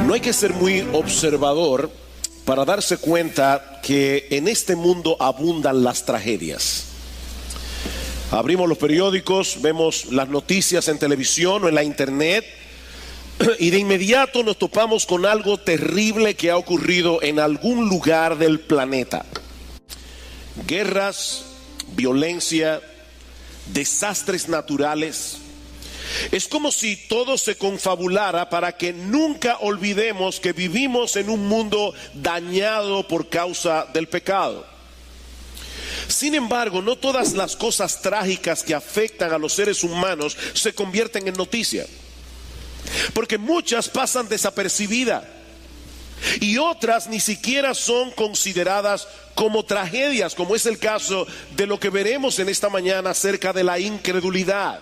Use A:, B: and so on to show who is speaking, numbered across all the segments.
A: No hay que ser muy observador para darse cuenta que en este mundo abundan las tragedias. Abrimos los periódicos, vemos las noticias en televisión o en la internet y de inmediato nos topamos con algo terrible que ha ocurrido en algún lugar del planeta. Guerras, violencia, desastres naturales. Es como si todo se confabulara para que nunca olvidemos que vivimos en un mundo dañado por causa del pecado. Sin embargo, no todas las cosas trágicas que afectan a los seres humanos se convierten en noticia, porque muchas pasan desapercibidas y otras ni siquiera son consideradas como tragedias, como es el caso de lo que veremos en esta mañana acerca de la incredulidad.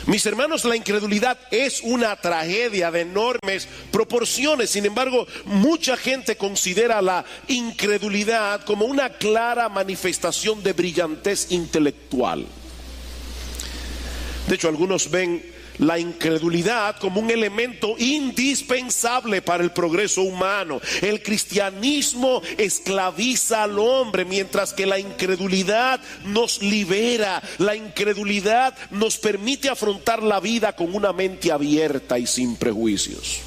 A: Mis hermanos, la incredulidad es una tragedia de enormes proporciones. Sin embargo, mucha gente considera la incredulidad como una clara manifestación de brillantez intelectual. De hecho, algunos ven la incredulidad como un elemento indispensable para el progreso humano. El cristianismo esclaviza al hombre, mientras que la incredulidad nos libera. La incredulidad nos permite afrontar la vida con una mente abierta y sin prejuicios.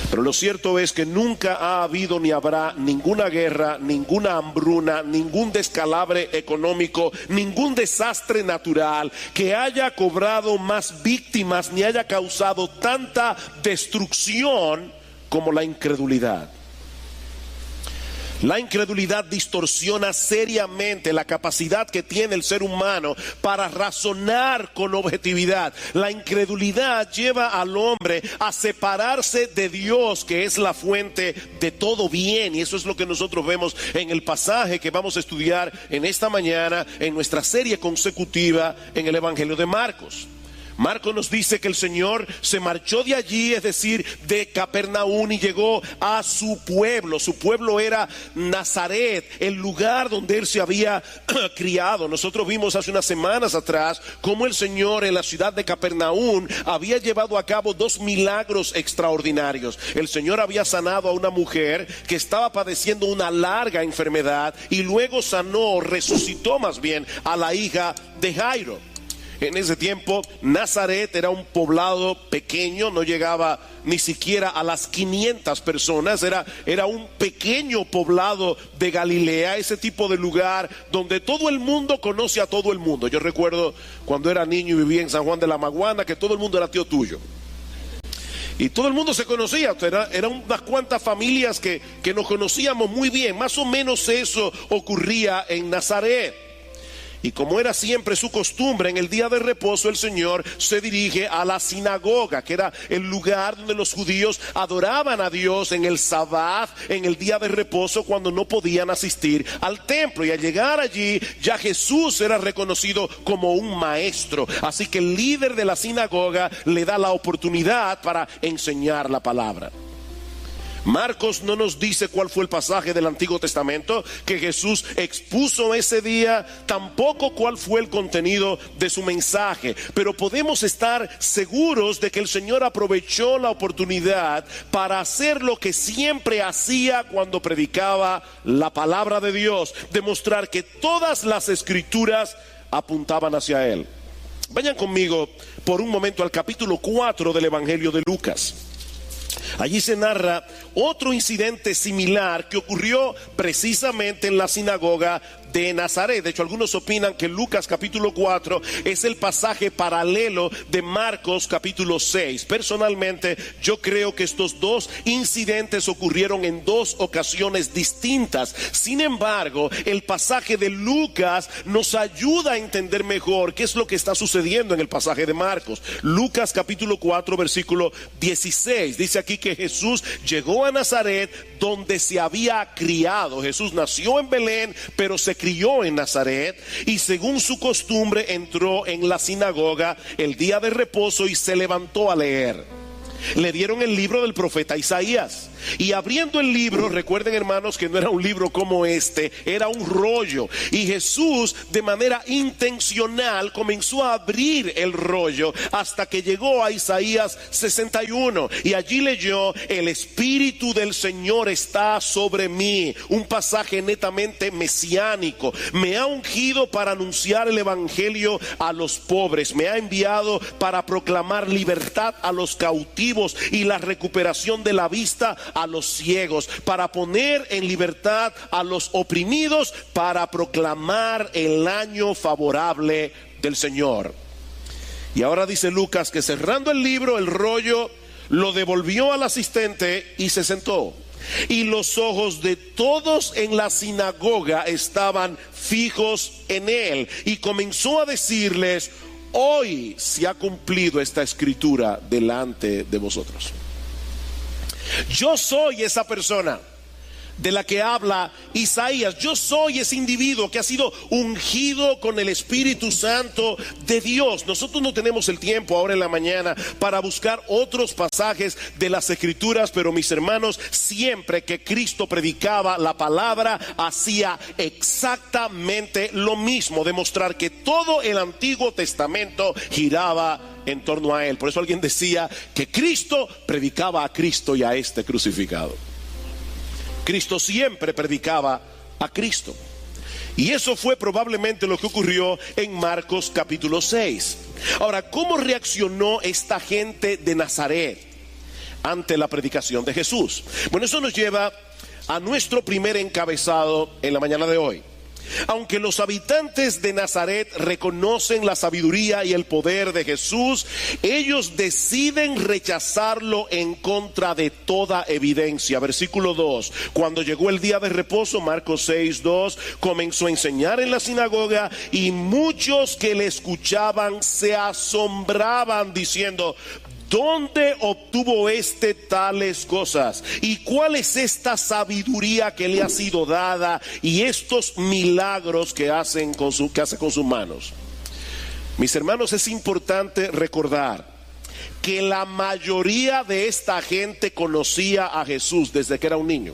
A: Pero lo cierto es que nunca ha habido ni habrá ninguna guerra, ninguna hambruna, ningún descalabre económico, ningún desastre natural que haya cobrado más víctimas ni haya causado tanta destrucción como la incredulidad. La incredulidad distorsiona seriamente la capacidad que tiene el ser humano para razonar con objetividad. La incredulidad lleva al hombre a separarse de Dios, que es la fuente de todo bien. Y eso es lo que nosotros vemos en el pasaje que vamos a estudiar en esta mañana en nuestra serie consecutiva en el Evangelio de Marcos. Marcos nos dice que el Señor se marchó de allí, es decir, de Capernaum, y llegó a su pueblo. Su pueblo era Nazaret, el lugar donde él se había criado. Nosotros vimos hace unas semanas atrás cómo el Señor en la ciudad de Capernaum había llevado a cabo 2 milagros extraordinarios. El Señor había sanado a una mujer que estaba padeciendo una larga enfermedad y luego sanó, resucitó más bien, a la hija de Jairo. En ese tiempo Nazaret era un poblado pequeño, no llegaba ni siquiera a las 500 personas, era un pequeño poblado de Galilea, ese tipo de lugar donde todo el mundo conoce a todo el mundo. Yo recuerdo cuando era niño y vivía en San Juan de la Maguana que todo el mundo era tío tuyo. Y todo el mundo se conocía, eran unas cuantas familias que nos conocíamos muy bien. Más o menos eso ocurría en Nazaret. Y como era siempre su costumbre, en el día de reposo el Señor se dirige a la sinagoga, que era el lugar donde los judíos adoraban a Dios en el sabbat, en el día de reposo, cuando no podían asistir al templo. Y al llegar allí, ya Jesús era reconocido como un maestro. Así que el líder de la sinagoga le da la oportunidad para enseñar la palabra. Marcos no nos dice cuál fue el pasaje del Antiguo Testamento que Jesús expuso ese día, tampoco cuál fue el contenido de su mensaje, pero podemos estar seguros de que el Señor aprovechó la oportunidad para hacer lo que siempre hacía cuando predicaba la palabra de Dios: demostrar que todas las escrituras apuntaban hacia Él. Vayan conmigo por un momento al capítulo 4 del Evangelio de Lucas. Allí se narra otro incidente similar que ocurrió precisamente en la sinagoga de Nazaret. De hecho, algunos opinan que Lucas capítulo 4 es el pasaje paralelo de Marcos capítulo 6. Personalmente, yo creo que estos dos incidentes ocurrieron en dos ocasiones distintas. Sin embargo, el pasaje de Lucas nos ayuda a entender mejor qué es lo que está sucediendo en el pasaje de Marcos. Lucas capítulo 4 versículo 16 dice aquí que Jesús llegó a Nazaret, donde se había criado. Jesús nació en Belén, pero se crió en Nazaret, y según su costumbre entró en la sinagoga el día de reposo y se levantó a leer. Le dieron el libro del profeta Isaías. Y abriendo el libro, recuerden hermanos que no era un libro como este, era un rollo. Y Jesús de manera intencional comenzó a abrir el rollo hasta que llegó a Isaías 61. Y allí leyó: el Espíritu del Señor está sobre mí. Un pasaje netamente mesiánico. Me ha ungido para anunciar el evangelio a los pobres. Me ha enviado para proclamar libertad a los cautivos y la recuperación de la vista a los ciegos, para poner en libertad a los oprimidos, para proclamar el año favorable del Señor. Y ahora dice Lucas que cerrando el libro, el rollo, lo devolvió al asistente y se sentó. Y los ojos de todos en la sinagoga estaban fijos en él. Y comenzó a decirles: hoy se ha cumplido esta escritura delante de vosotros. Yo soy esa persona de la que habla Isaías. Yo soy ese individuo que ha sido ungido con el Espíritu Santo de Dios. Nosotros no tenemos el tiempo ahora en la mañana para buscar otros pasajes de las Escrituras, pero mis hermanos, siempre que Cristo predicaba la palabra, hacía exactamente lo mismo: demostrar que todo el Antiguo Testamento giraba en torno a él. Por eso alguien decía que Cristo predicaba a Cristo y a este crucificado. Cristo siempre predicaba a Cristo. Y eso fue probablemente lo que ocurrió en Marcos capítulo 6. Ahora, ¿cómo reaccionó esta gente de Nazaret ante la predicación de Jesús? Bueno, eso nos lleva a nuestro primer encabezado en la mañana de hoy. Aunque los habitantes de Nazaret reconocen la sabiduría y el poder de Jesús, ellos deciden rechazarlo en contra de toda evidencia. Versículo 2: cuando llegó el día de reposo, Marcos 6:2, comenzó a enseñar en la sinagoga, y muchos que le escuchaban se asombraban diciendo: ¿dónde obtuvo tales cosas? ¿Y cuál es esta sabiduría que le ha sido dada? Y estos milagros que hace con sus manos. Mis hermanos, es importante recordar que la mayoría de esta gente conocía a Jesús desde que era un niño.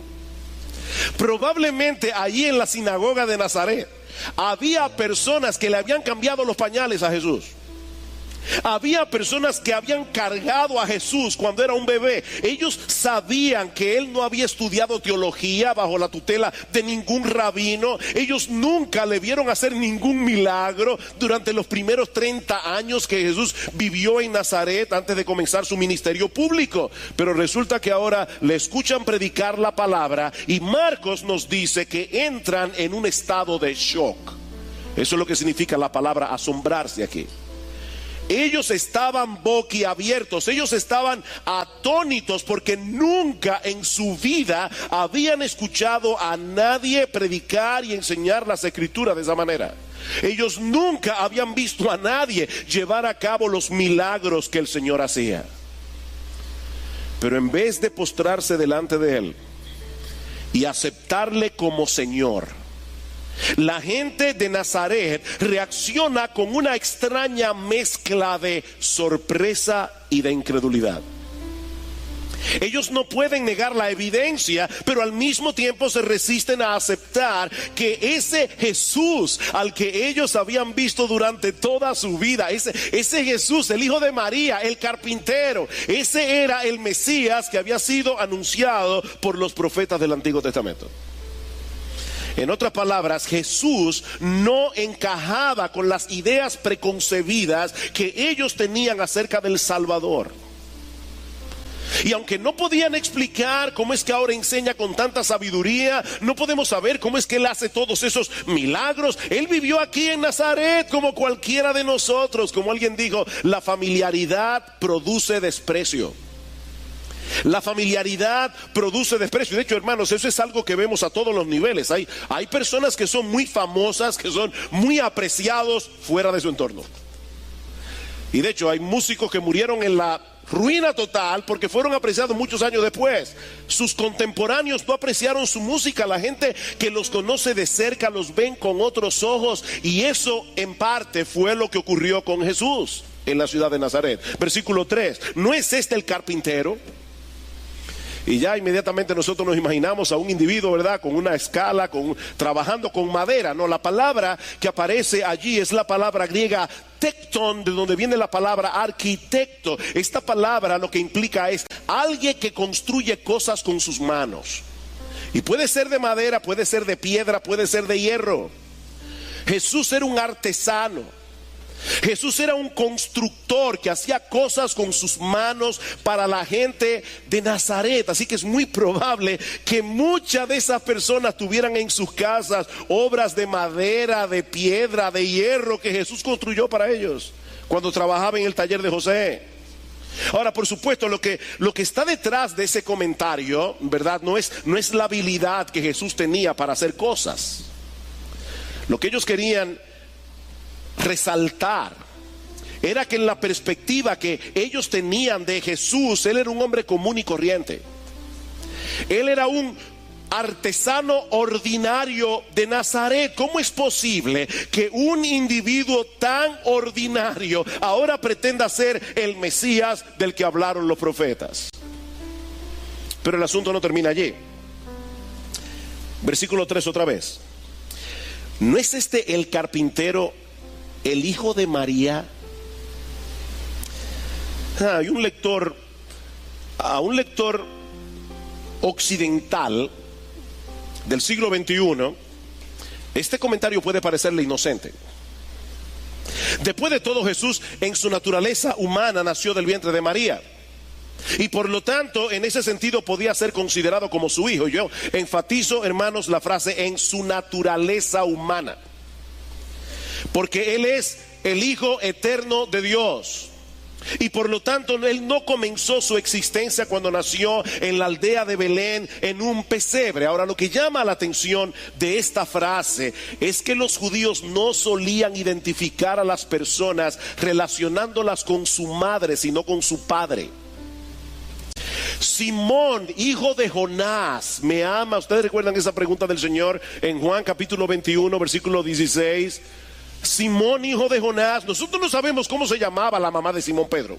A: Probablemente allí en la sinagoga de Nazaret había personas que le habían cambiado los pañales a Jesús. Había personas que habían cargado a Jesús cuando era un bebé. Ellos sabían que él no había estudiado teología bajo la tutela de ningún rabino. Ellos nunca le vieron hacer ningún milagro durante los primeros 30 años que Jesús vivió en Nazaret antes de comenzar su ministerio público. Pero resulta que ahora le escuchan predicar la palabra, y Marcos nos dice que entran en un estado de shock. Eso es lo que significa la palabra asombrarse aquí. Ellos estaban boquiabiertos, ellos estaban atónitos, porque nunca en su vida habían escuchado a nadie predicar y enseñar las Escrituras de esa manera. Ellos nunca habían visto a nadie llevar a cabo los milagros que el Señor hacía. Pero en vez de postrarse delante de él y aceptarle como Señor, la gente de Nazaret reacciona con una extraña mezcla de sorpresa y de incredulidad. Ellos no pueden negar la evidencia, pero al mismo tiempo se resisten a aceptar que ese Jesús al que ellos habían visto durante toda su vida, ese Jesús, el hijo de María, el carpintero, ese era el Mesías que había sido anunciado por los profetas del Antiguo Testamento. En otras palabras, Jesús no encajaba con las ideas preconcebidas que ellos tenían acerca del Salvador. Y aunque no podían explicar cómo es que ahora enseña con tanta sabiduría, no podemos saber cómo es que él hace todos esos milagros. Él vivió aquí en Nazaret como cualquiera de nosotros. Como alguien dijo, la familiaridad produce desprecio. La familiaridad produce desprecio. De hecho, hermanos, eso es algo que vemos a todos los niveles. Hay personas que son muy famosas, que son muy apreciados fuera de su entorno. Y de hecho hay músicos que murieron en la ruina total porque fueron apreciados muchos años después. Sus contemporáneos no apreciaron su música. La gente que los conoce de cerca los ven con otros ojos. Y eso en parte fue lo que ocurrió con Jesús en la ciudad de Nazaret. Versículo 3: ¿no es este el carpintero Y ya inmediatamente nosotros nos imaginamos a un individuo, ¿verdad?, con una escala, trabajando con madera. No, la palabra que aparece allí es la palabra griega tecton, de donde viene la palabra arquitecto. Esta palabra lo que implica es alguien que construye cosas con sus manos. Y puede ser de madera, puede ser de piedra, puede ser de hierro. Jesús era un artesano. Jesús era un constructor que hacía cosas con sus manos para la gente de Nazaret. Así que es muy probable que muchas de esas personas tuvieran en sus casas obras de madera, de piedra, de hierro que Jesús construyó para ellos cuando trabajaba en el taller de José. Ahora, por supuesto, lo que está detrás de ese comentario, ¿verdad?, no es la habilidad que Jesús tenía para hacer cosas. Lo que ellos querían resaltar era que en la perspectiva que ellos tenían de Jesús, Él era un hombre común y corriente. Él era un artesano ordinario de Nazaret. ¿Cómo es posible que un individuo tan ordinario ahora pretenda ser el Mesías del que hablaron los profetas? Pero el asunto no termina allí. Versículo 3 otra vez. ¿No es este el carpintero, el hijo de María? Hay un lector occidental del siglo XXI, este comentario puede parecerle inocente. Después de todo, Jesús en su naturaleza humana nació del vientre de María, y por lo tanto en ese sentido podía ser considerado como su hijo. Yo enfatizo, hermanos, la frase en su naturaleza humana, porque Él es el Hijo eterno de Dios. Y por lo tanto Él no comenzó su existencia cuando nació en la aldea de Belén en un pesebre. Ahora, lo que llama la atención de esta frase es que los judíos no solían identificar a las personas relacionándolas con su madre, sino con su padre. Simón, hijo de Jonás, ¿me ama? ¿Ustedes recuerdan esa pregunta del Señor en Juan capítulo 21 versículo 16? Simón, hijo de Jonás. Nosotros no sabemos cómo se llamaba la mamá de Simón Pedro,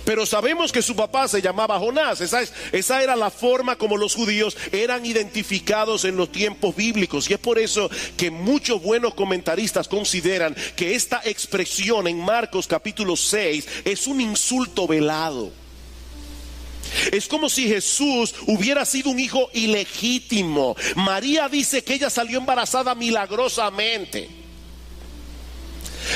A: pero sabemos que su papá se llamaba Jonás. Esa era la forma como los judíos eran identificados en los tiempos bíblicos. Y es por eso que muchos buenos comentaristas consideran que esta expresión en Marcos capítulo 6 es un insulto velado. Es como si Jesús hubiera sido un hijo ilegítimo. María dice que ella salió embarazada milagrosamente,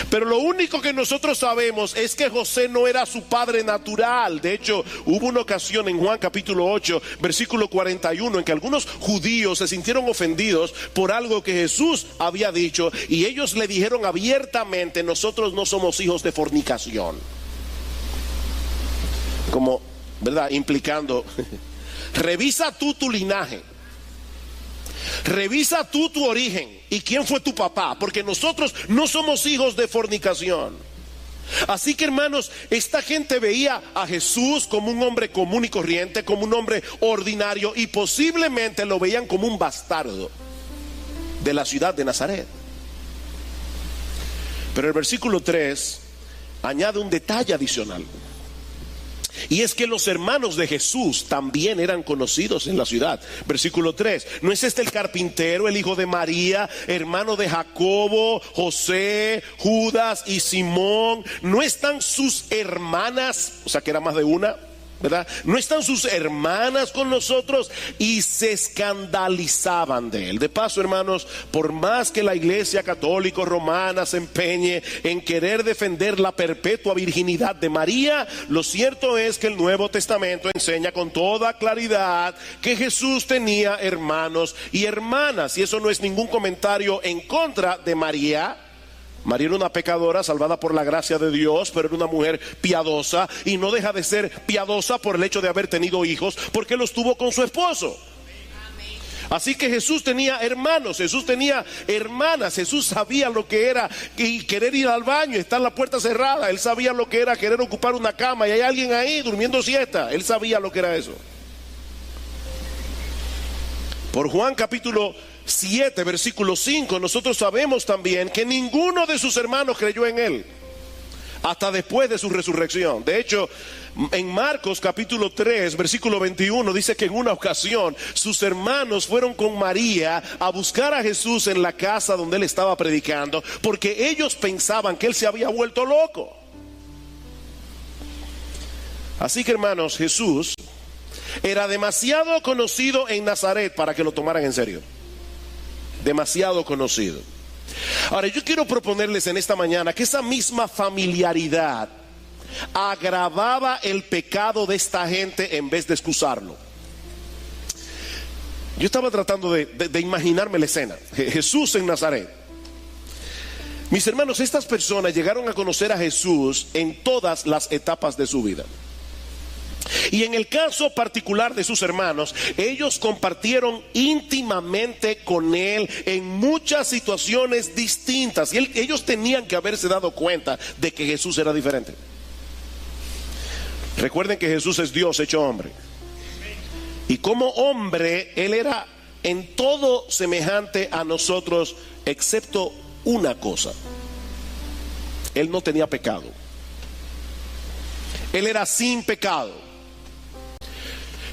A: pero lo único que nosotros sabemos es que José no era su padre natural. De hecho, hubo una ocasión en Juan capítulo 8 versículo 41 en que algunos judíos se sintieron ofendidos por algo que Jesús había dicho, y ellos le dijeron abiertamente: nosotros no somos hijos de fornicación. Como, ¿verdad?, implicando revisa tú tu linaje, revisa tú tu origen y quién fue tu papá, porque nosotros no somos hijos de fornicación. Así que, hermanos, esta gente veía a Jesús como un hombre común y corriente, como un hombre ordinario, y posiblemente lo veían como un bastardo de la ciudad de Nazaret. Pero el versículo 3 añade un detalle adicional, y es que los hermanos de Jesús también eran conocidos en la ciudad. Versículo 3: ¿no es este el carpintero, el hijo de María, hermano de Jacobo, José, Judas y Simón? ¿No están sus hermanas, o sea que era más de una, ¿verdad? ¿No están sus hermanas con nosotros? Y se escandalizaban de él. De paso, hermanos, por más que la iglesia católica romana se empeñe en querer defender la perpetua virginidad de María, lo cierto es que el Nuevo Testamento enseña con toda claridad que Jesús tenía hermanos y hermanas. Y eso no es ningún comentario en contra de María. María era una pecadora salvada por la gracia de Dios, pero era una mujer piadosa, y no deja de ser piadosa por el hecho de haber tenido hijos, porque los tuvo con su esposo. Así que Jesús tenía hermanos, Jesús tenía hermanas. Jesús sabía lo que era querer ir al baño y estar la puerta cerrada. Él sabía lo que era querer ocupar una cama y hay alguien ahí durmiendo siesta. Él sabía lo que era eso. Por Juan capítulo 7 versículo 5 nosotros sabemos también que ninguno de sus hermanos creyó en él hasta después de su resurrección. De hecho, En Marcos capítulo 3, versículo 21, dice que en una ocasión sus hermanos fueron con María a buscar a Jesús en la casa donde él estaba predicando, porque ellos pensaban que él se había vuelto loco. Así que, hermanos, Jesús era demasiado conocido en Nazaret para que lo tomaran en serio. Demasiado conocido. Ahora, yo quiero proponerles en esta mañana que esa misma familiaridad agravaba el pecado de esta gente en vez de excusarlo. Yo estaba tratando de imaginarme la escena. Jesús en Nazaret. Mis hermanos, estas personas llegaron a conocer a Jesús en todas las etapas de su vida. Y en el caso particular de sus hermanos, ellos compartieron íntimamente con él en muchas situaciones distintas. Y ellos tenían que haberse dado cuenta de que Jesús era diferente. Recuerden que Jesús es Dios hecho hombre. Y como hombre, él era en todo semejante a nosotros, excepto una cosa: él no tenía pecado. Él era sin pecado.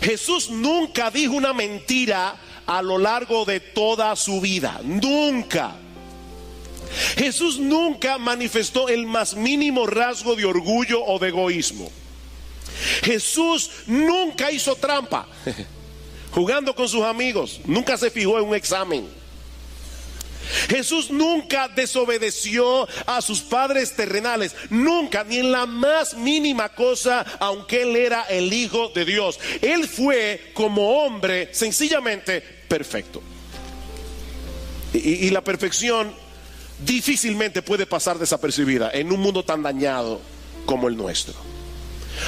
A: Jesús nunca dijo una mentira a lo largo de toda su vida. Nunca. Jesús nunca manifestó el más mínimo rasgo de orgullo o de egoísmo. Jesús nunca hizo trampa jugando con sus amigos. Nunca se fijó en un examen. Jesús nunca desobedeció a sus padres terrenales, nunca, ni en la más mínima cosa, aunque él era el Hijo de Dios. Él fue como hombre sencillamente perfecto. Y la perfección difícilmente puede pasar desapercibida en un mundo tan dañado como el nuestro.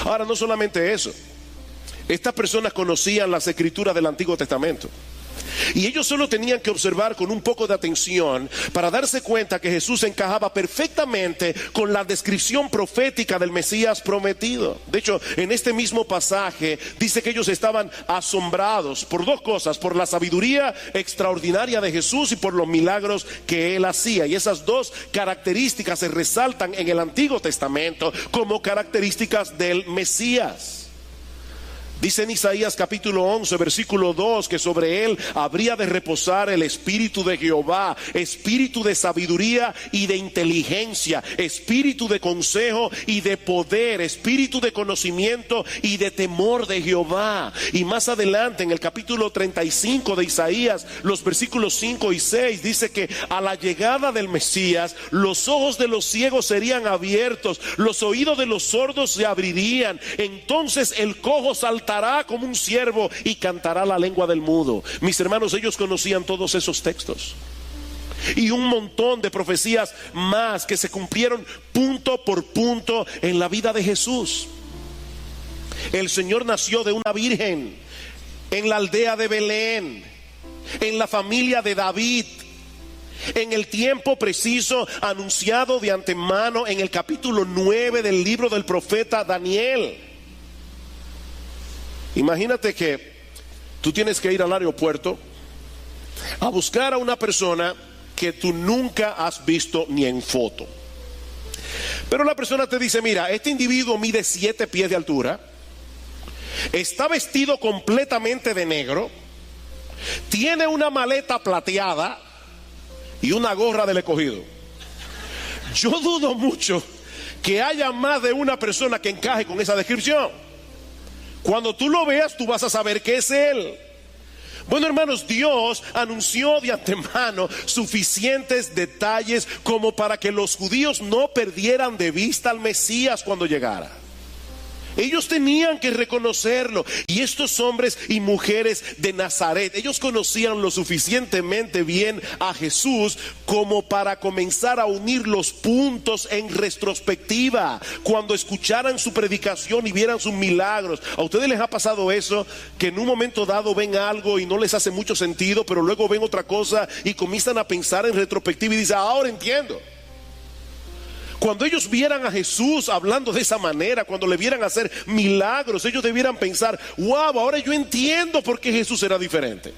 A: Ahora, no solamente eso, estas personas conocían las escrituras del Antiguo Testamento. Y ellos solo tenían que observar con un poco de atención para darse cuenta que Jesús encajaba perfectamente con la descripción profética del Mesías prometido. De hecho, en este mismo pasaje dice que ellos estaban asombrados por dos cosas: por la sabiduría extraordinaria de Jesús y por los milagros que él hacía. Y esas dos características se resaltan en el Antiguo Testamento como características del Mesías. Dice en Isaías capítulo 11 versículo 2 que sobre él habría de reposar el espíritu de Jehová, espíritu de sabiduría y de inteligencia, espíritu de consejo y de poder, espíritu de conocimiento y de temor de Jehová. Y más adelante en el capítulo 35 de Isaías, los versículos 5 y 6, dice que a la llegada del Mesías los ojos de los ciegos serían abiertos, los oídos de los sordos se abrirían, entonces el cojo saltará como un ciervo y cantará la lengua del mudo. Mis hermanos, ellos conocían todos esos textos y un montón de profecías más que se cumplieron punto por punto en la vida de Jesús. El Señor nació de una virgen en la aldea de Belén, en la familia de David, en el tiempo preciso anunciado de antemano en el capítulo 9 del libro del profeta Daniel. Imagínate que tú tienes que ir al aeropuerto a buscar a una persona que tú nunca has visto ni en foto. Pero la persona te dice: mira, este individuo mide 7 pies de altura, está vestido completamente de negro, tiene una maleta plateada y una gorra del Escogido. Yo dudo mucho que haya más de una persona que encaje con esa descripción. Cuando tú lo veas, tú vas a saber que es él. Bueno, hermanos, Dios anunció de antemano suficientes detalles como para que los judíos no perdieran de vista al Mesías cuando llegara. Ellos tenían que reconocerlo. Y estos hombres y mujeres de Nazaret, ellos conocían lo suficientemente bien a Jesús como para comenzar a unir los puntos en retrospectiva cuando escucharan su predicación y vieran sus milagros. ¿A ustedes les ha pasado eso? Que en un momento dado ven algo y no les hace mucho sentido, pero luego ven otra cosa y comienzan a pensar en retrospectiva y dicen: ahora entiendo. Cuando ellos vieran a Jesús hablando de esa manera, cuando le vieran hacer milagros, ellos debieran pensar: wow, ahora yo entiendo por qué Jesús era diferente.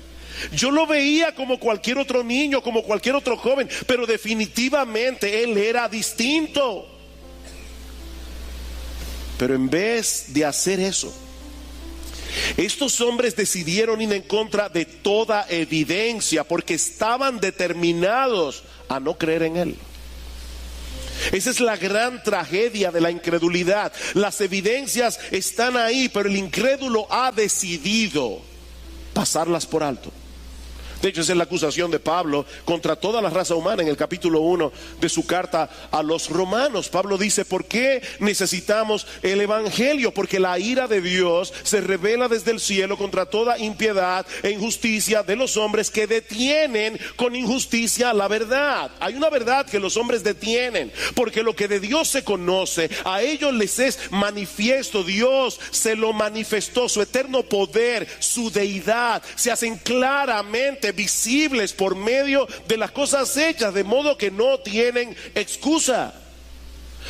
A: Yo lo veía como cualquier otro niño, como cualquier otro joven, pero definitivamente él era distinto. Pero en vez de hacer eso, estos hombres decidieron ir en contra de toda evidencia porque estaban determinados a no creer en Él. Esa es la gran tragedia de la incredulidad. Las evidencias están ahí, pero el incrédulo ha decidido pasarlas por alto. De hecho, esa es la acusación de Pablo contra toda la raza humana en el capítulo 1 de su carta a los romanos. Pablo dice: ¿por qué necesitamos el evangelio? Porque la ira de Dios se revela desde el cielo contra toda impiedad e injusticia de los hombres que detienen con injusticia la verdad. Hay una verdad que los hombres detienen, porque lo que de Dios se conoce, a ellos les es manifiesto. Dios se lo manifestó, su eterno poder, su deidad, se hacen claramente visibles por medio de las cosas hechas, de modo que no tienen excusa.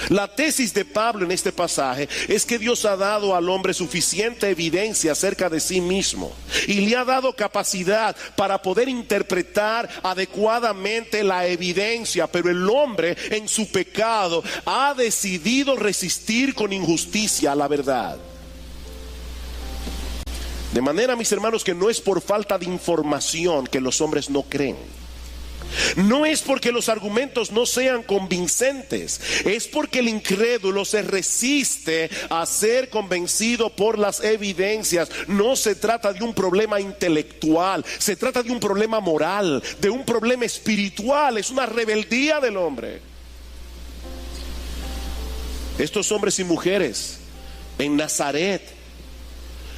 A: La tesis de Pablo en este pasaje es que Dios ha dado al hombre suficiente evidencia acerca de sí mismo y le ha dado capacidad para poder interpretar adecuadamente la evidencia, pero el hombre en su pecado ha decidido resistir con injusticia a la verdad. De manera, mis hermanos, que no es por falta de información que los hombres no creen. No es porque los argumentos no sean convincentes. Es porque el incrédulo se resiste a ser convencido por las evidencias. No se trata de un problema intelectual, se trata de un problema moral, de un problema espiritual. Es una rebeldía del hombre. Estos hombres y mujeres en Nazaret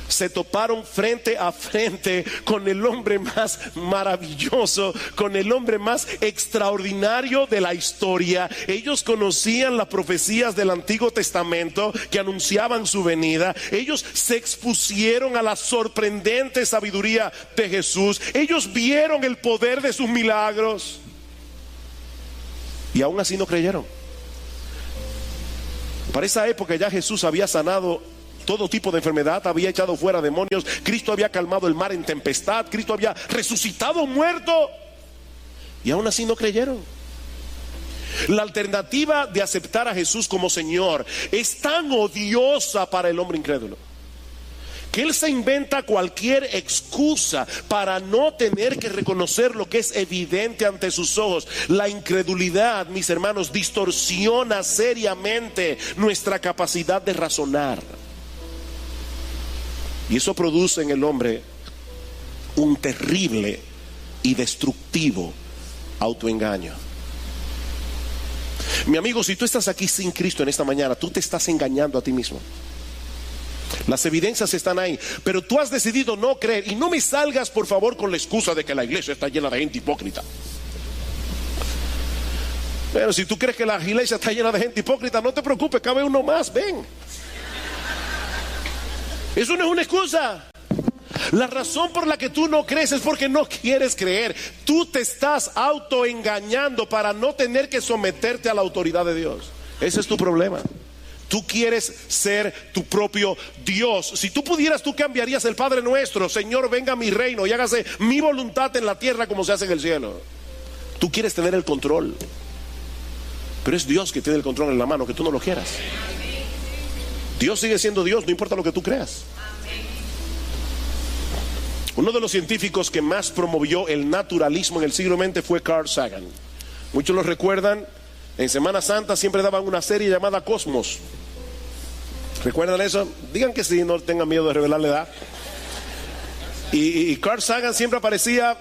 A: se toparon frente a frente con el hombre más maravilloso, con el hombre más extraordinario de la historia. Ellos conocían las profecías del Antiguo Testamento que anunciaban su venida. Ellos se expusieron a la sorprendente sabiduría de Jesús. Ellos vieron el poder de sus milagros y aún así no creyeron. Para esa época ya Jesús había sanado todo tipo de enfermedad, había echado fuera demonios, Cristo había calmado el mar en tempestad, Cristo había resucitado a un muerto, y aún así no creyeron. La alternativa de aceptar a Jesús como Señor es tan odiosa para el hombre incrédulo que él se inventa cualquier excusa para no tener que reconocer lo que es evidente ante sus ojos. La incredulidad, mis hermanos, distorsiona seriamente nuestra capacidad de razonar. Y eso produce en el hombre un terrible y destructivo autoengaño. Mi amigo, si tú estás aquí sin Cristo en esta mañana, tú te estás engañando a ti mismo. Las evidencias están ahí, pero tú has decidido no creer. Y no me salgas, por favor, con la excusa de que la iglesia está llena de gente hipócrita. Pero si tú crees que la iglesia está llena de gente hipócrita, no te preocupes, cabe uno más, ven. Eso no es una excusa. La razón por la que tú no crees es porque no quieres creer. Tú te estás autoengañando para no tener que someterte a la autoridad de Dios. Ese es tu problema. Tú quieres ser tu propio Dios. Si tú pudieras, tú cambiarías el Padre Nuestro: Señor, venga mi reino y hágase mi voluntad en la tierra como se hace en el cielo. Tú quieres tener el control, pero es Dios que tiene el control en la mano, que tú no lo quieras. Dios sigue siendo Dios, no importa lo que tú creas. Uno de los científicos que más promovió el naturalismo en el siglo XX fue Carl Sagan. Muchos lo recuerdan. En Semana Santa siempre daban una serie llamada Cosmos. ¿Recuerdan eso? Digan que sí, no tengan miedo de revelar la edad. Y Carl Sagan siempre aparecía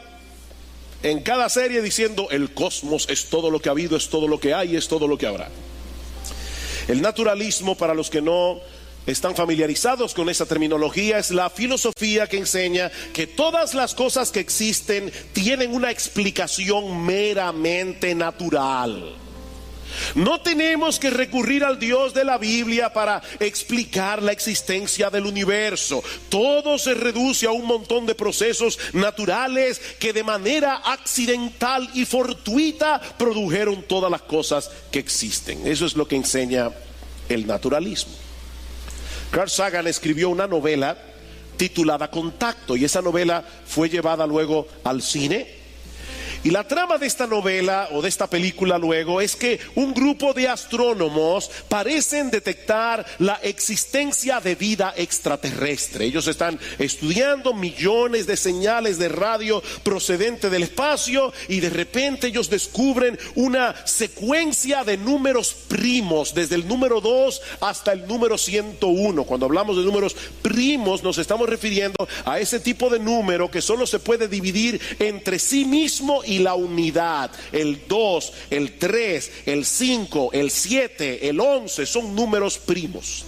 A: en cada serie diciendo: el cosmos es todo lo que ha habido, es todo lo que hay, es todo lo que habrá. El naturalismo, para los que no están familiarizados con esa terminología, es la filosofía que enseña que todas las cosas que existen tienen una explicación meramente natural. No tenemos que recurrir al Dios de la Biblia para explicar la existencia del universo. Todo se reduce a un montón de procesos naturales que de manera accidental y fortuita produjeron todas las cosas que existen. Eso es lo que enseña el naturalismo. Carl Sagan escribió una novela titulada Contacto, y esa novela fue llevada luego al cine. Y la trama de esta novela o de esta película luego es que un grupo de astrónomos parecen detectar la existencia de vida extraterrestre. Ellos están estudiando millones de señales de radio procedente del espacio y de repente ellos descubren una secuencia de números primos desde el número 2 hasta el número 101. Cuando hablamos de números primos nos estamos refiriendo a ese tipo de número que solo se puede dividir entre sí mismo y la unidad. El 2, el 3, el 5, el 7, el 11 son números primos.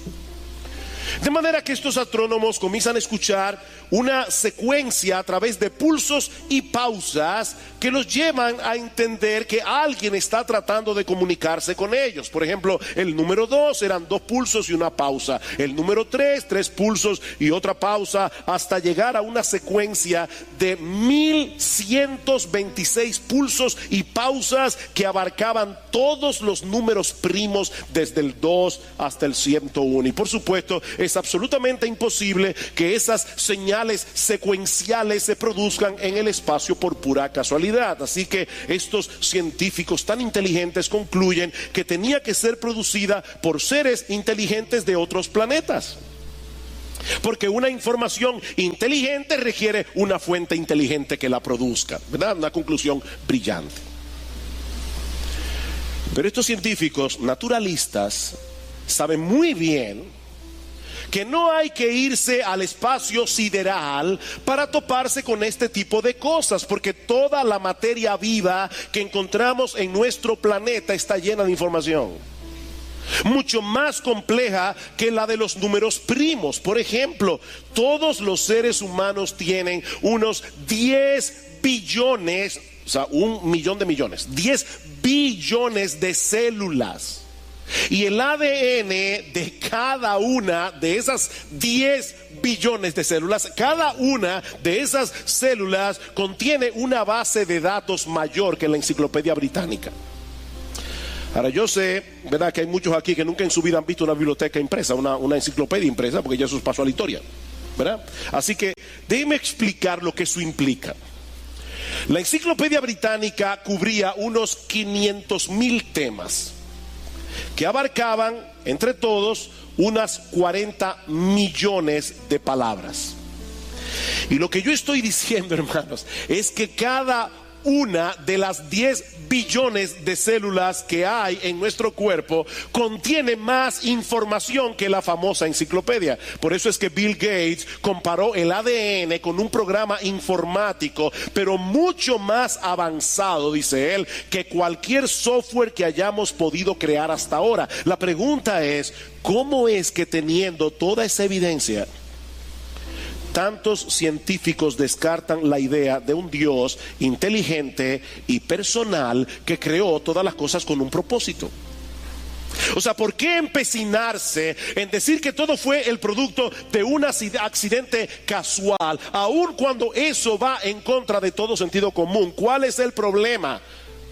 A: De manera que estos astrónomos comienzan a escuchar una secuencia a través de pulsos y pausas que los llevan a entender que alguien está tratando de comunicarse con ellos. Por ejemplo, el número 2 eran 2 pulsos y una pausa. El número 3, 3 pulsos y otra pausa, hasta llegar a una secuencia de 1126 pulsos y pausas que abarcaban todos los números primos desde el 2 hasta el 101. Y por supuesto, es absolutamente imposible que esas señales secuenciales se produzcan en el espacio por pura casualidad. Así que estos científicos tan inteligentes concluyen que tenía que ser producida por seres inteligentes de otros planetas, porque una información inteligente requiere una fuente inteligente que la produzca, ¿verdad? Una conclusión brillante. Pero estos científicos naturalistas saben muy bien que no hay que irse al espacio sideral para toparse con este tipo de cosas, porque toda la materia viva que encontramos en nuestro planeta está llena de información, mucho más compleja que la de los números primos. Por ejemplo, todos los seres humanos tienen unos 10 billones, o sea, 1 millón de millones, 10 billones de células. Y el ADN de cada una de esas 10 billones de células, cada una de esas células contiene una base de datos mayor que la Enciclopedia Británica. Ahora yo sé, ¿verdad?, que hay muchos aquí que nunca en su vida han visto una biblioteca impresa, una enciclopedia impresa, porque ya eso pasó a la historia, ¿verdad? Así que déjenme explicar lo que eso implica. La Enciclopedia Británica cubría unos 500,000 temas que abarcaban entre todos unas 40 millones de palabras. Y lo que yo estoy diciendo, hermanos, es que cada una de las 10 billones de células que hay en nuestro cuerpo contiene más información que la famosa enciclopedia. Por eso es que Bill Gates comparó el ADN con un programa informático, pero mucho más avanzado, dice él, que cualquier software que hayamos podido crear hasta ahora. La pregunta es, ¿cómo es que teniendo toda esa evidencia, tantos científicos descartan la idea de un Dios inteligente y personal que creó todas las cosas con un propósito? O sea, ¿por qué empecinarse en decir que todo fue el producto de un accidente casual, aun cuando eso va en contra de todo sentido común? ¿Cuál es el problema?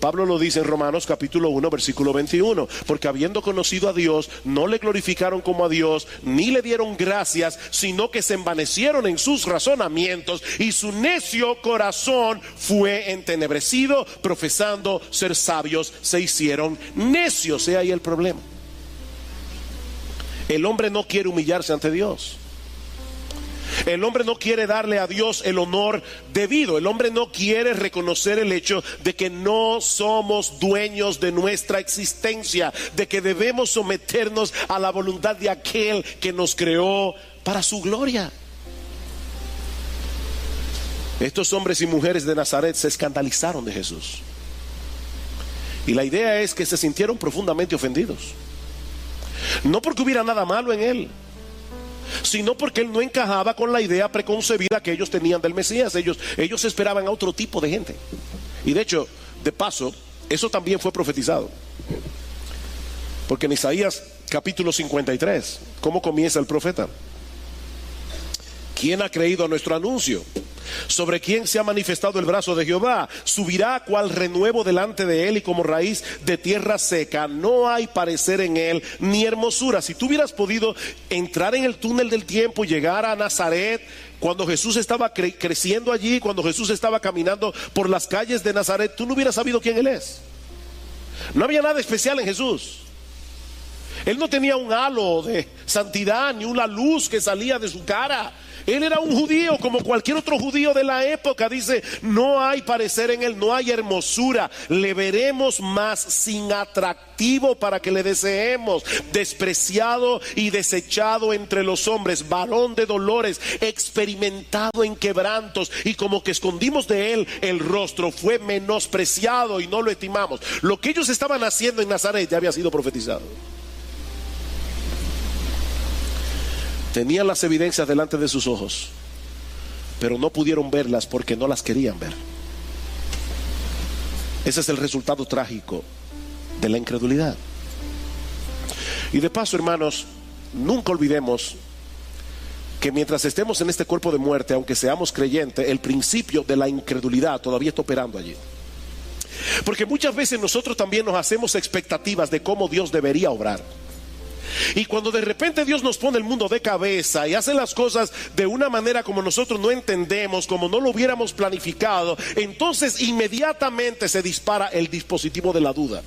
A: Pablo lo dice en Romanos capítulo 1 versículo 21, porque habiendo conocido a Dios, no le glorificaron como a Dios, ni le dieron gracias, sino que se envanecieron en sus razonamientos, y su necio corazón fue entenebrecido, profesando ser sabios, se hicieron necios. He ahí el problema. El hombre no quiere humillarse ante Dios. El hombre no quiere darle a Dios el honor debido. El hombre no quiere reconocer el hecho de que no somos dueños de nuestra existencia, de que debemos someternos a la voluntad de aquel que nos creó para su gloria. Estos hombres y mujeres de Nazaret se escandalizaron de Jesús. Y la idea es que se sintieron profundamente ofendidos. No porque hubiera nada malo en él, sino porque él no encajaba con la idea preconcebida que ellos tenían del Mesías. Ellos esperaban a otro tipo de gente. Y de hecho, de paso, eso también fue profetizado. Porque en Isaías capítulo 53, ¿cómo comienza el profeta? ¿Quién ha creído a nuestro anuncio? ¿Sobre quién se ha manifestado el brazo de Jehová? Subirá cual renuevo delante de él y como raíz de tierra seca. No hay parecer en él ni hermosura. Si tú hubieras podido entrar en el túnel del tiempo y llegar a Nazaret, cuando Jesús estaba creciendo allí, cuando Jesús estaba caminando por las calles de Nazaret, tú no hubieras sabido quién él es. No había nada especial en Jesús. Él no tenía un halo de santidad ni una luz que salía de su cara. Él era un judío como cualquier otro judío de la época. Dice, no hay parecer en él, no hay hermosura. Le veremos más sin atractivo para que le deseemos. Despreciado y desechado entre los hombres, varón de dolores, experimentado en quebrantos, y como que escondimos de él el rostro. Fue menospreciado y no lo estimamos. Lo que ellos estaban haciendo en Nazaret ya había sido profetizado. Tenían las evidencias delante de sus ojos, pero no pudieron verlas porque no las querían ver. Ese es el resultado trágico de la incredulidad. Y de paso, hermanos, nunca olvidemos que mientras estemos en este cuerpo de muerte, aunque seamos creyentes, el principio de la incredulidad todavía está operando allí. Porque muchas veces nosotros también nos hacemos expectativas de cómo Dios debería obrar. Y cuando de repente Dios nos pone el mundo de cabeza y hace las cosas de una manera como nosotros no entendemos, como no lo hubiéramos planificado, entonces inmediatamente se dispara el dispositivo de la duda.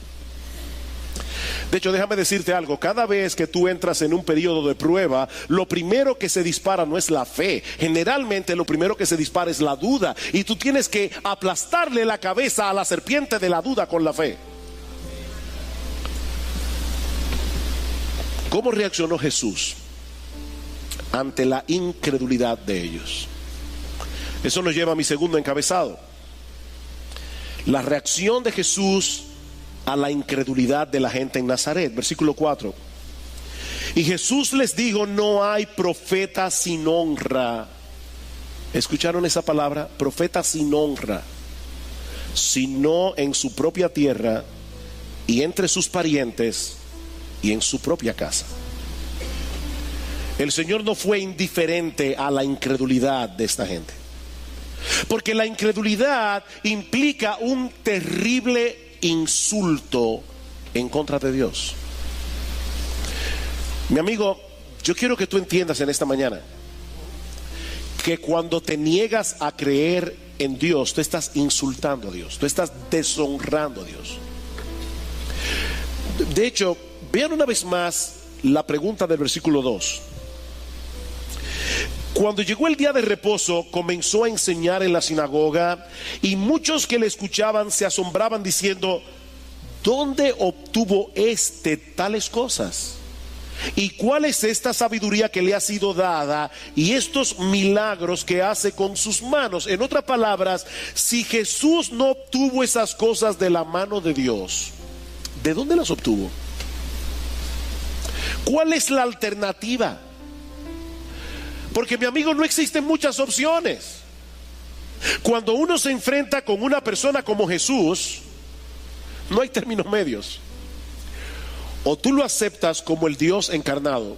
A: De hecho, déjame decirte algo: cada vez que tú entras en un periodo de prueba, lo primero que se dispara no es la fe. Generalmente lo primero que se dispara es la duda, y tú tienes que aplastarle la cabeza a la serpiente de la duda con la fe. ¿Cómo reaccionó Jesús ante la incredulidad de ellos? Eso nos lleva a mi segundo encabezado: la reacción de Jesús a la incredulidad de la gente en Nazaret. Versículo 4. Y Jesús les dijo: no hay profeta sin honra. ¿Escucharon esa palabra? Profeta sin honra, sino en su propia tierra y entre sus parientes y en su propia casa. El Señor no fue indiferente a la incredulidad de esta gente, porque la incredulidad implica un terrible insulto en contra de Dios. Mi amigo, yo quiero que tú entiendas en esta mañana que cuando te niegas a creer en Dios, tú estás insultando a Dios, tú estás deshonrando a Dios. De hecho, vean una vez más la pregunta del versículo 2. Cuando llegó el día de reposo, comenzó a enseñar en la sinagoga, y muchos que le escuchaban se asombraban diciendo: ¿dónde obtuvo tales cosas? ¿Y cuál es esta sabiduría que le ha sido dada y estos milagros que hace con sus manos? En otras palabras, si Jesús no obtuvo esas cosas de la mano de Dios, ¿de dónde las obtuvo? ¿Cuál es la alternativa? Porque, mi amigo, no existen muchas opciones. Cuando uno se enfrenta con una persona como Jesús, no hay términos medios. O tú lo aceptas como el Dios encarnado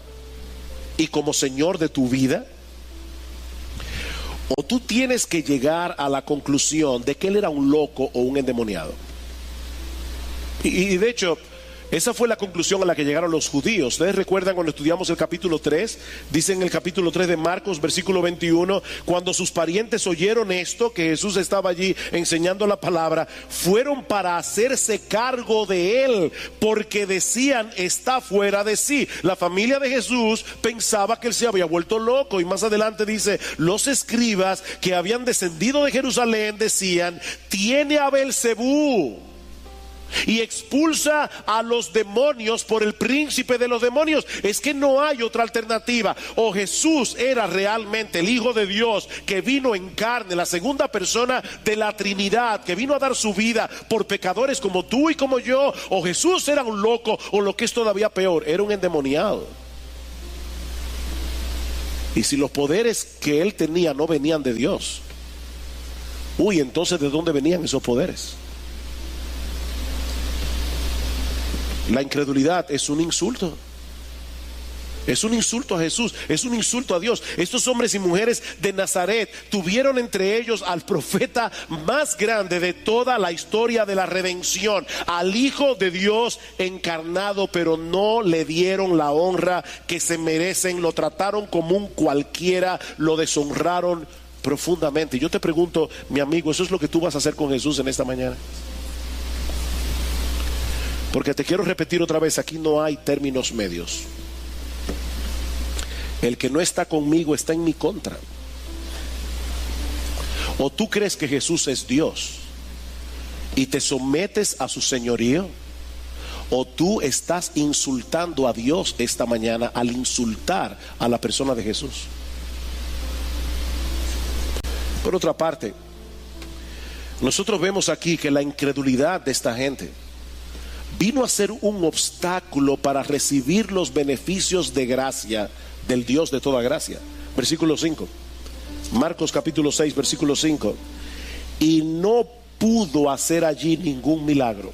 A: y como Señor de tu vida, o tú tienes que llegar a la conclusión de que él era un loco o un endemoniado. Y de hecho, esa fue la conclusión a la que llegaron los judíos. Ustedes recuerdan cuando estudiamos el capítulo 3, dice en el capítulo 3 de Marcos, versículo 21, cuando sus parientes oyeron esto, que Jesús estaba allí enseñando la palabra, fueron para hacerse cargo de él, porque decían: está fuera de sí. La familia de Jesús pensaba que él se había vuelto loco, y más adelante dice: los escribas que habían descendido de Jerusalén decían: tiene a Beelzebú y expulsa a los demonios por el príncipe de los demonios. Es que no hay otra alternativa. O Jesús era realmente el Hijo de Dios que vino en carne, la segunda persona de la Trinidad, que vino a dar su vida por pecadores como tú y como yo, o Jesús era un loco, o lo que es todavía peor, era un endemoniado. Y si los poderes que él tenía no venían de Dios, entonces ¿de dónde venían esos poderes? La incredulidad es un insulto. Es un insulto a Jesús, es un insulto a Dios. Estos hombres y mujeres de Nazaret tuvieron entre ellos al profeta más grande de toda la historia de la redención, al Hijo de Dios encarnado, pero no le dieron la honra que se merecen, lo trataron como un cualquiera, lo deshonraron profundamente. Yo te pregunto, mi amigo, ¿eso es lo que tú vas a hacer con Jesús en esta mañana? Porque te quiero repetir otra vez, aquí no hay términos medios. El que no está conmigo está en mi contra. ¿O tú crees que Jesús es Dios y te sometes a su señorío? ¿O tú estás insultando a Dios esta mañana al insultar a la persona de Jesús? Por otra parte, nosotros vemos aquí que la incredulidad de esta gente vino a ser un obstáculo para recibir los beneficios de gracia del Dios de toda gracia. Versículo 5, Marcos capítulo 6, versículo 5. Y no pudo hacer allí ningún milagro.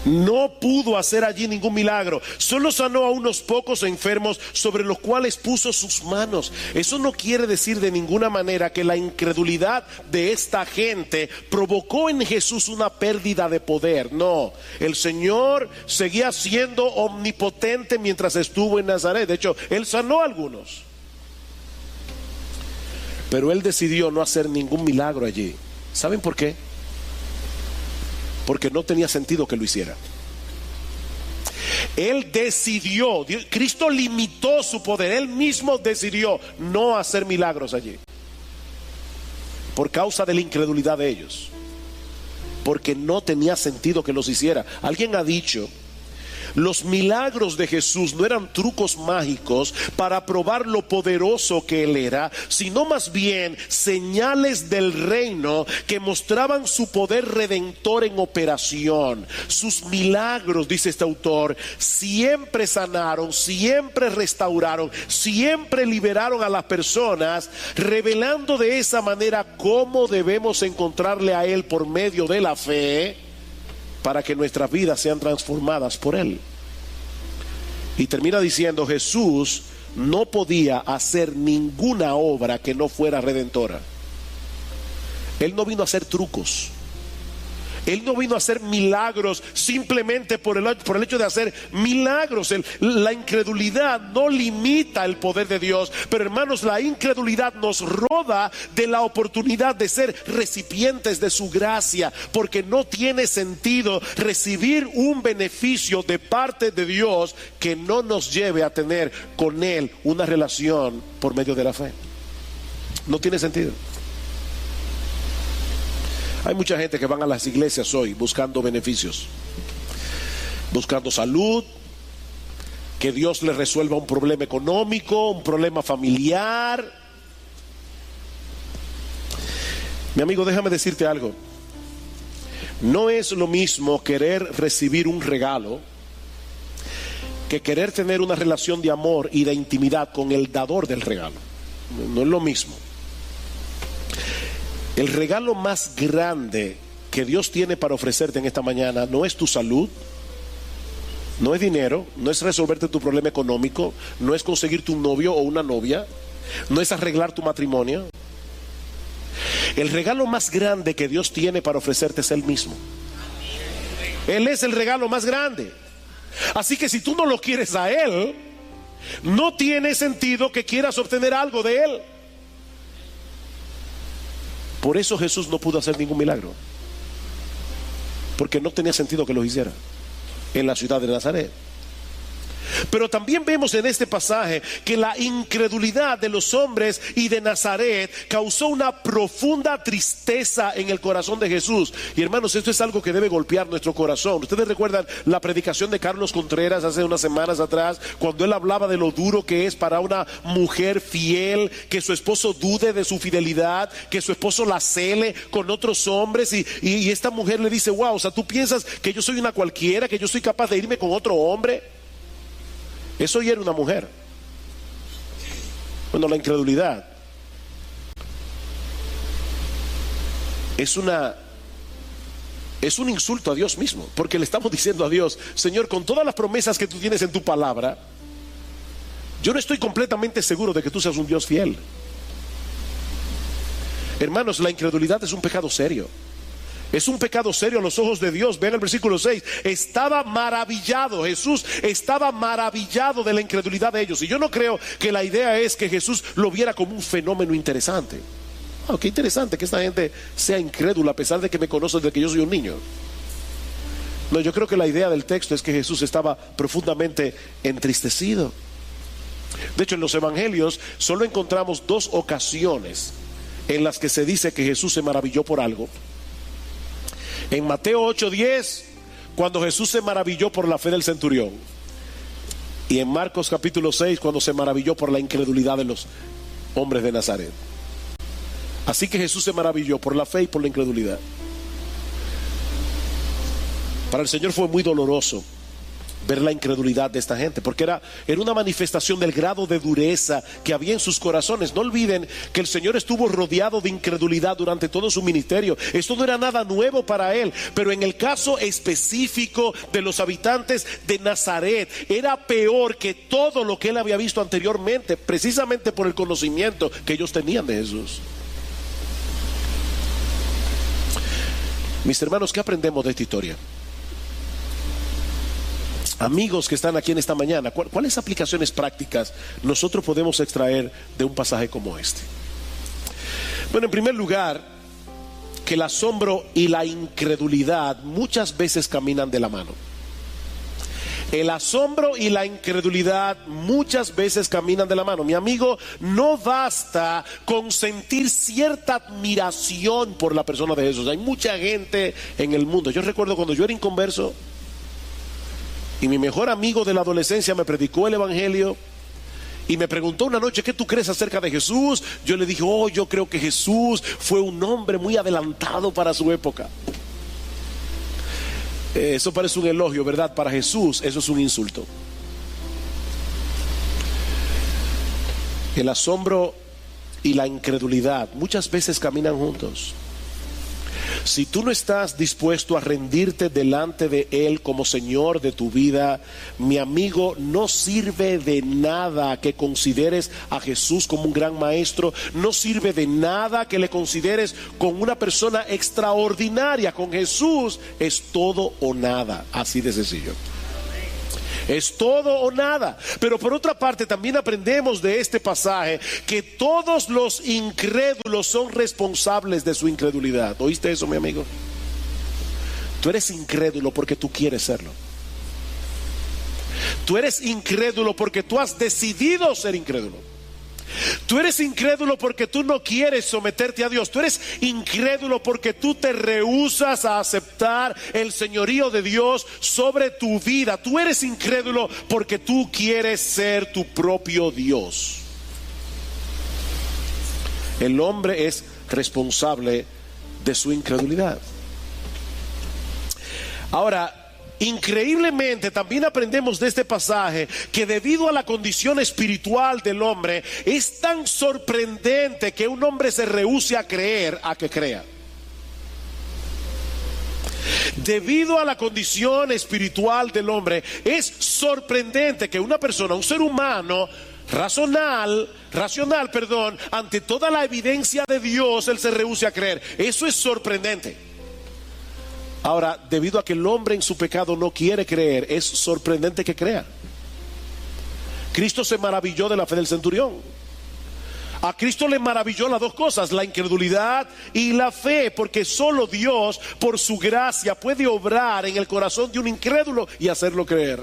A: No pudo hacer allí ningún milagro. Solo sanó a unos pocos enfermos sobre los cuales puso sus manos. Eso no quiere decir de ninguna manera que la incredulidad de esta gente provocó en Jesús una pérdida de poder. No, el Señor seguía siendo omnipotente mientras estuvo en Nazaret. De hecho, Él sanó a algunos, pero Él decidió no hacer ningún milagro allí. ¿Saben por qué? Porque no tenía sentido que lo hiciera. Él decidió, Cristo limitó su poder, Él mismo decidió no hacer milagros allí, por causa de la incredulidad de ellos, porque no tenía sentido que los hiciera. Alguien ha dicho: los milagros de Jesús no eran trucos mágicos para probar lo poderoso que Él era, sino más bien señales del reino que mostraban su poder redentor en operación. Sus milagros, dice este autor, siempre sanaron, siempre restauraron, siempre liberaron a las personas, revelando de esa manera cómo debemos encontrarle a Él por medio de la fe, para que nuestras vidas sean transformadas por Él. Y termina diciendo: Jesús no podía hacer ninguna obra que no fuera redentora. Él no vino a hacer trucos. Él no vino a hacer milagros simplemente por el hecho de hacer milagros. La incredulidad no limita el poder de Dios, pero hermanos, la incredulidad nos roba de la oportunidad de ser recipientes de su gracia, porque no tiene sentido recibir un beneficio de parte de Dios que no nos lleve a tener con Él una relación por medio de la fe. No tiene sentido. Hay mucha gente que van a las iglesias hoy buscando beneficios, buscando salud, que Dios les resuelva un problema económico, un problema familiar. Mi amigo, déjame decirte algo. No es lo mismo querer recibir un regalo que querer tener una relación de amor y de intimidad con el dador del regalo. No es lo mismo. El regalo más grande que Dios tiene para ofrecerte en esta mañana no es tu salud, no es dinero, no es resolverte tu problema económico, no es conseguirte un novio o una novia, no es arreglar tu matrimonio. El regalo más grande que Dios tiene para ofrecerte es Él mismo. Él es el regalo más grande. Así que si tú no lo quieres a Él, no tiene sentido que quieras obtener algo de Él. Por eso Jesús no pudo hacer ningún milagro, porque no tenía sentido que los hiciera en la ciudad de Nazaret. Pero también vemos en este pasaje que la incredulidad de los hombres y de Nazaret causó una profunda tristeza en el corazón de Jesús. Y hermanos, esto es algo que debe golpear nuestro corazón. Ustedes recuerdan la predicación de Carlos Contreras hace unas semanas atrás, cuando él hablaba de lo duro que es para una mujer fiel que su esposo dude de su fidelidad, que su esposo la cele con otros hombres, y esta mujer le dice: wow, o sea, tú piensas que yo soy una cualquiera, que yo soy capaz de irme con otro hombre. Eso hiere una mujer. Bueno, la incredulidad es un insulto a Dios mismo, porque le estamos diciendo a Dios: Señor, con todas las promesas que tú tienes en tu palabra, Yo no estoy completamente seguro de que tú seas un Dios fiel. Hermanos, la incredulidad es un pecado serio. Es un pecado serio a los ojos de Dios. Ven el versículo 6. Estaba maravillado. Jesús estaba maravillado de la incredulidad de ellos. Y yo no creo que la idea es que Jesús lo viera como un fenómeno interesante. Oh, qué interesante que esta gente sea incrédula a pesar de que me conoce desde que yo soy un niño. No, yo creo que la idea del texto es que Jesús estaba profundamente entristecido. De hecho, en los evangelios solo encontramos 2 ocasiones en las que se dice que Jesús se maravilló por algo. En Mateo 8:10, cuando Jesús se maravilló por la fe del centurión. Y en Marcos capítulo 6, cuando se maravilló por la incredulidad de los hombres de Nazaret. Así que Jesús se maravilló por la fe y por la incredulidad. Para el Señor fue muy doloroso ver la incredulidad de esta gente, porque era una manifestación del grado de dureza que había en sus corazones. No olviden que el Señor estuvo rodeado de incredulidad durante todo su ministerio. Esto no era nada nuevo para él, pero en el caso específico de los habitantes de Nazaret, era peor que todo lo que él había visto anteriormente, precisamente por el conocimiento que ellos tenían de Jesús. Mis hermanos, ¿qué aprendemos de esta historia? Amigos que están aquí en esta mañana, ¿cuáles aplicaciones prácticas nosotros podemos extraer de un pasaje como este? Bueno, en primer lugar, que el asombro y la incredulidad muchas veces caminan de la mano. El asombro y la incredulidad muchas veces caminan de la mano. Mi amigo, no basta con sentir cierta admiración por la persona de Jesús. Hay mucha gente en el mundo. Yo recuerdo cuando yo era inconverso y mi mejor amigo de la adolescencia me predicó el evangelio y me preguntó una noche: ¿qué tú crees acerca de Jesús? Yo le dije: yo creo que Jesús fue un hombre muy adelantado para su época. Eso parece un elogio, ¿verdad? Para Jesús eso es un insulto. El asombro y la incredulidad muchas veces caminan juntos. Si tú no estás dispuesto a rendirte delante de Él como Señor de tu vida, mi amigo, no sirve de nada que consideres a Jesús como un gran maestro. No sirve de nada que le consideres como una persona extraordinaria. Con Jesús es todo o nada, así de sencillo. Es todo o nada. Pero por otra parte también aprendemos de este pasaje que todos los incrédulos son responsables de su incredulidad. ¿Oíste eso, mi amigo? Tú eres incrédulo porque tú quieres serlo. Tú eres incrédulo porque tú has decidido ser incrédulo. Tú eres incrédulo porque tú no quieres someterte a Dios. Tú eres incrédulo porque tú te rehusas a aceptar el señorío de Dios sobre tu vida. Tú eres incrédulo porque tú quieres ser tu propio Dios. El hombre es responsable de su incredulidad. Ahora, increíblemente también aprendemos de este pasaje que debido a la condición espiritual del hombre, es tan sorprendente que un hombre se rehúse a creer a que crea. Debido a la condición espiritual del hombre, es sorprendente que una persona, un ser humano racional, ante toda la evidencia de Dios, él se rehúse a creer. Eso es sorprendente. Ahora, debido a que el hombre en su pecado no quiere creer, es sorprendente que crea. Cristo se maravilló de la fe del centurión. A Cristo le maravilló las dos cosas, la incredulidad y la fe, porque solo Dios, por su gracia, puede obrar en el corazón de un incrédulo y hacerlo creer.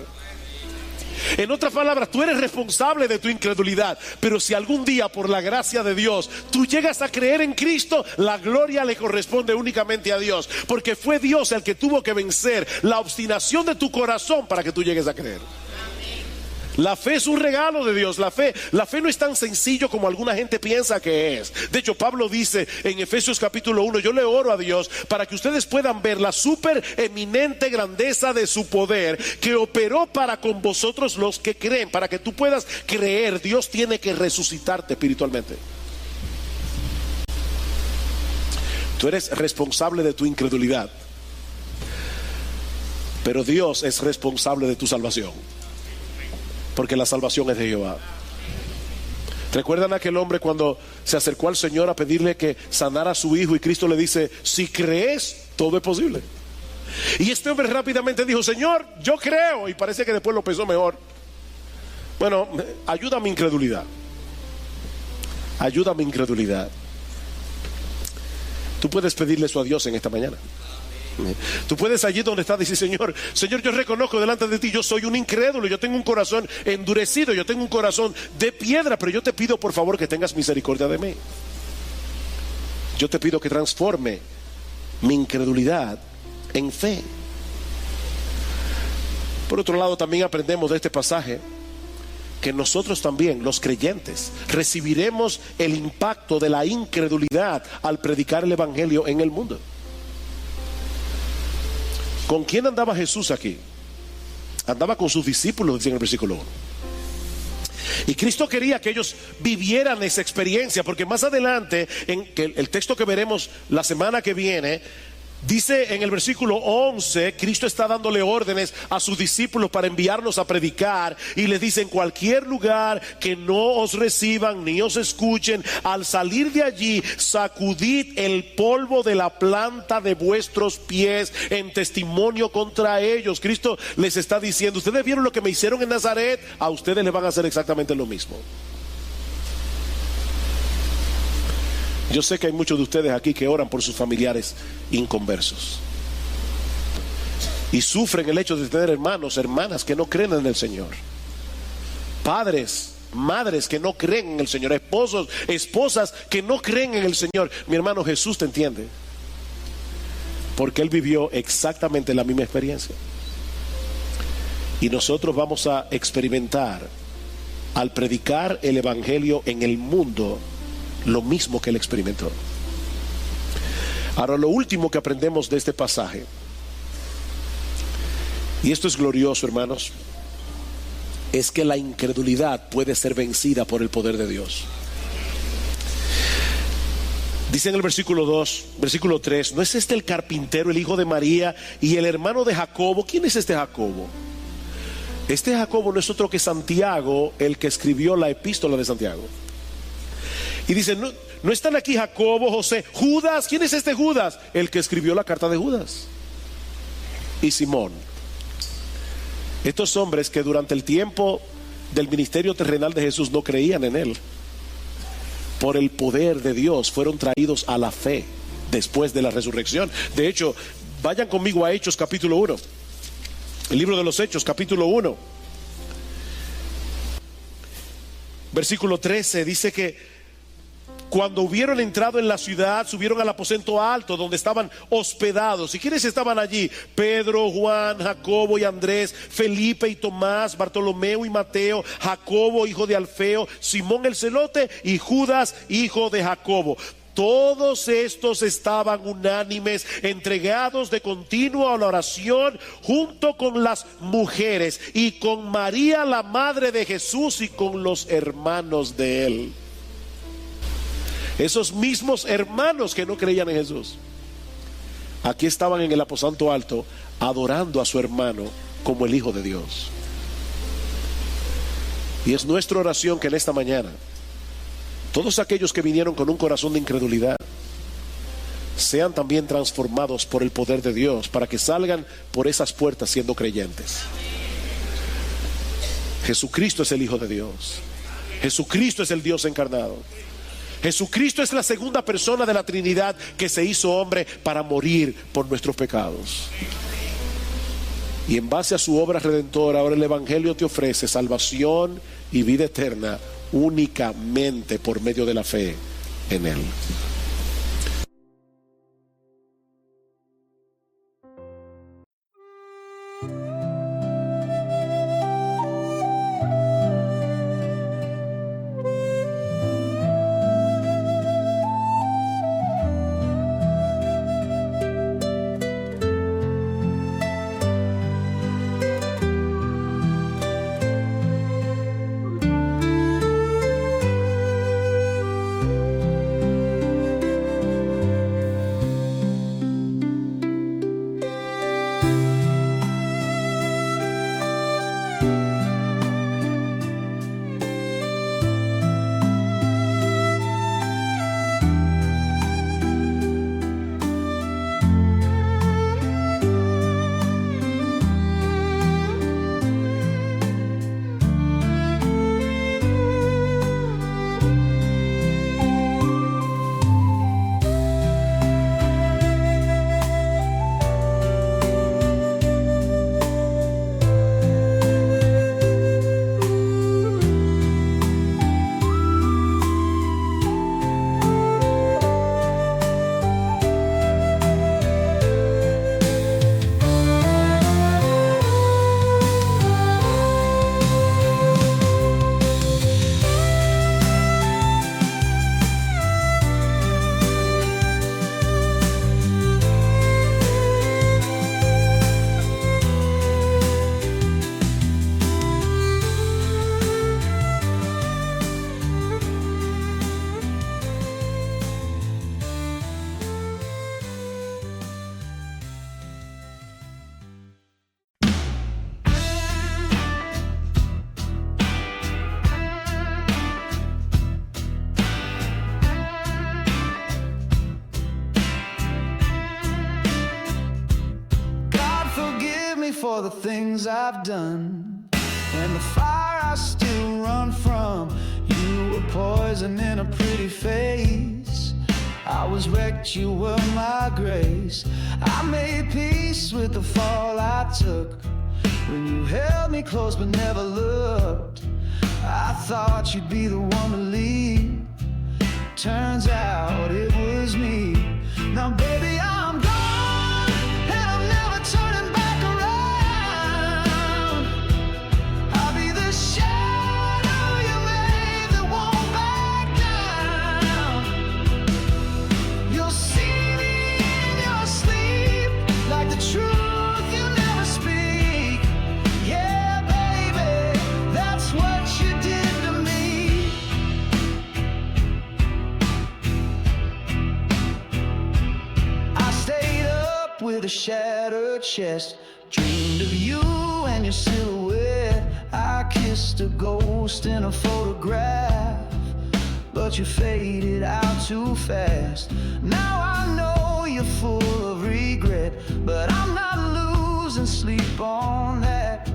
A: En otras palabras, tú eres responsable de tu incredulidad, pero si algún día por la gracia de Dios tú llegas a creer en Cristo, la gloria le corresponde únicamente a Dios, porque fue Dios el que tuvo que vencer la obstinación de tu corazón para que tú llegues a creer. La fe es un regalo de Dios. La fe no es tan sencillo como alguna gente piensa que es. De hecho, Pablo dice en Efesios capítulo 1: yo le oro a Dios para que ustedes puedan ver la super eminente grandeza de su poder que operó para con vosotros los que creen. Para que tú puedas creer, Dios tiene que resucitarte espiritualmente. Tú eres responsable de tu incredulidad, pero Dios es responsable de tu salvación, porque la salvación es de Jehová. ¿Recuerdan a aquel hombre cuando se acercó al Señor a pedirle que sanara a su hijo y Cristo le dice, si crees, todo es posible? Y este hombre rápidamente dijo, Señor, yo creo, y parece que después lo pensó mejor. Bueno, ayuda a mi incredulidad. Ayuda a mi incredulidad. Tú puedes pedirle eso a Dios en esta mañana. Tú puedes allí donde estás decir, Señor, yo reconozco delante de ti, yo soy un incrédulo, yo tengo un corazón endurecido, yo tengo un corazón de piedra, pero yo te pido por favor que tengas misericordia de mí. Yo te pido que transforme mi incredulidad en fe. Por otro lado, también aprendemos de este pasaje que nosotros también, los creyentes, recibiremos el impacto de la incredulidad al predicar el evangelio en el mundo. ¿Con quién andaba Jesús aquí? Andaba con sus discípulos, dice en el versículo 1. Y Cristo quería que ellos vivieran esa experiencia, porque más adelante, en el texto que veremos la semana que viene, dice en el versículo 11, Cristo está dándole órdenes a sus discípulos para enviarlos a predicar, y les dice, en cualquier lugar que no os reciban ni os escuchen, al salir de allí, sacudid el polvo de la planta de vuestros pies en testimonio contra ellos. Cristo les está diciendo, ustedes vieron lo que me hicieron en Nazaret, a ustedes les van a hacer exactamente lo mismo. Yo sé que hay muchos de ustedes aquí que oran por sus familiares inconversos y sufren el hecho de tener hermanos, hermanas que no creen en el Señor, padres, madres que no creen en el Señor, esposos, esposas que no creen en el Señor. Mi hermano, Jesús te entiende, porque Él vivió exactamente la misma experiencia, y nosotros vamos a experimentar al predicar el evangelio en el mundo lo mismo que Él experimentó. Ahora, lo último que aprendemos de este pasaje, y esto es glorioso, hermanos, es que la incredulidad puede ser vencida por el poder de Dios. Dice en el versículo 2, versículo 3, ¿no es este el carpintero, el hijo de María y el hermano de Jacobo? ¿Quién es este Jacobo? Este Jacobo no es otro que Santiago, el que escribió la epístola de Santiago. Y dice, no están aquí Jacobo, José, Judas. ¿Quién es este Judas? El que escribió la carta de Judas. Y Simón. Estos hombres que durante el tiempo del ministerio terrenal de Jesús no creían en Él, por el poder de Dios fueron traídos a la fe después de la resurrección. De hecho, vayan conmigo a Hechos capítulo 1. El libro de los Hechos capítulo 1. Versículo 13 dice que cuando hubieron entrado en la ciudad, subieron al aposento alto donde estaban hospedados. ¿Y quiénes estaban allí? Pedro, Juan, Jacobo y Andrés, Felipe y Tomás, Bartolomeo y Mateo, Jacobo, hijo de Alfeo, Simón el celote y Judas, hijo de Jacobo. Todos estos estaban unánimes, entregados de continuo a la oración, junto con las mujeres y con María, la madre de Jesús, y con los hermanos de él. Esos mismos hermanos que no creían en Jesús, aquí estaban en el aposento alto, adorando a su hermano como el Hijo de Dios. Y es nuestra oración que en esta mañana todos aquellos que vinieron con un corazón de incredulidad sean también transformados por el poder de Dios, para que salgan por esas puertas siendo creyentes. Jesucristo es el Hijo de Dios. Jesucristo es el Dios encarnado. Jesucristo es la segunda persona de la Trinidad que se hizo hombre para morir por nuestros pecados. Y en base a su obra redentora, ahora el Evangelio te ofrece salvación y vida eterna únicamente por medio de la fe en Él.
B: for the things I've done, and the fire I still run from. You were poison in a pretty face. I was wrecked, you were my grace. I made peace with the fall I took when you held me close but never looked. I thought you'd be the one to leave. Turns out it was me. Now baby, I'm gone, and I'm never turning back around. I'll be the shadow you made that won't back down. You'll see me in your sleep, like the truth you never speak. Yeah, baby, that's what you did to me. I stayed up with a shattered chest, dreamed of you and your silhouette. I kissed a ghost in a photograph, but you faded out too fast. Now I know you're full of regret, but I'm not losing sleep on that.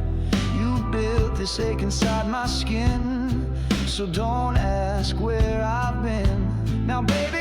B: You built this ache inside my skin, so don't ask where I've been. Now baby,